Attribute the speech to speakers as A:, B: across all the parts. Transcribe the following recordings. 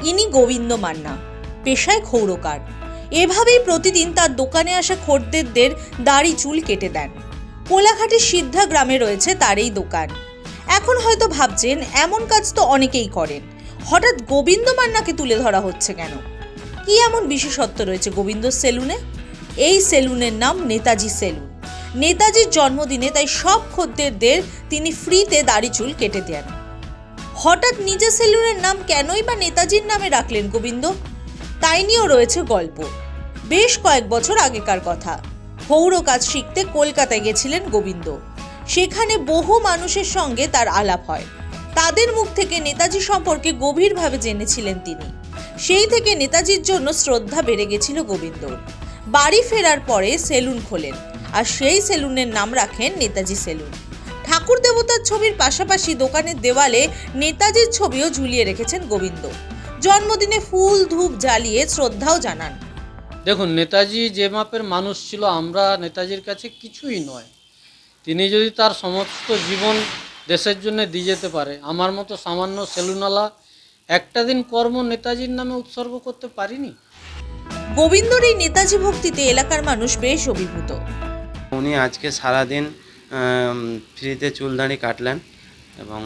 A: ইনি গোবিন্দ মান্না, পেশায় ক্ষৌরকার। এভাবেই প্রতিদিন তার দোকানে আসা খদ্দেরদের দাড়ি চুল কেটে দেন। কোলাঘাটের সিদ্ধা গ্রামে রয়েছে তার এই দোকান। এখন হয়তো ভাবছেন এমন কাজ তো অনেকেই করেন, হঠাৎ গোবিন্দ মান্নাকে তুলে ধরা হচ্ছে কেন? কি এমন বিশেষত্ব রয়েছে গোবিন্দ সেলুনে? এই সেলুনের নাম নেতাজি সেলুন। নেতাজির জন্মদিনে তাই সব খদ্দেরদের তিনি ফ্রিতে দাড়ি চুল কেটে দেন। হঠাৎ নিজের সেলুনের নাম কেনই বা নেতাজির নামে রাখলেন গোবিন্দ? তাই নিয়েও রয়েছে গল্প। বেশ কয়েক বছর আগেকার কথা। ক্ষৌর কাজ শিখতে কলকাতায় গেছিলেন গোবিন্দ। সেখানে বহু মানুষের সঙ্গে তার আলাপ হয়। তাদের মুখ থেকে নেতাজি সম্পর্কে গভীরভাবে জেনেছিলেন তিনি। সেই থেকে নেতাজির জন্য শ্রদ্ধা বেড়ে গেছিল গোবিন্দর। বাড়ি ফেরার পরে সেলুন খোলেন, আর সেই সেলুনের নাম রাখেন নেতাজি সেলুন। ঠাকুর দেবতার ছবির পাশাপাশি দোকানের দেওয়ালে নেতাজির ছবিও ঝুলিয়ে রেখেছেন গোবিন্দ। জন্মদিনে ফুল ধূপ জ্বালিয়ে শ্রদ্ধাও জানান।
B: দেখুন, নেতাজি যে মাপের মানুষ ছিল, আমরা নেতাজির কাছে কিছুই নয়। তিনি যদি তার সমস্ত জীবন দেশের জন্য দিয়ে যেতে পারে, আমার মতো সামান্য সেলুনওয়ালা একটা দিন কর্ম নেতাজির নামে উৎসর্গ করতে পারিনি।
A: গোবিন্দর এই নেতাজি ভক্তিতে এলাকার মানুষ বেশ অভিভূত।
C: উনি আজকে সারাদিন ফ্রিতে চুল দাড়ি কাটলেন এবং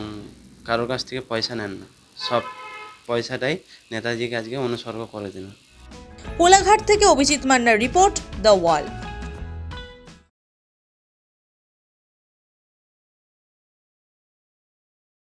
C: কারোর কাছ থেকে পয়সা নেন না, সব পয়সাটাই নেতাজিকে আজকে অনুসর্গ করে দিলেন।
A: কোলাঘাট থেকে অভিজিৎ মান্নার রিপোর্ট, দ্য ওয়াল।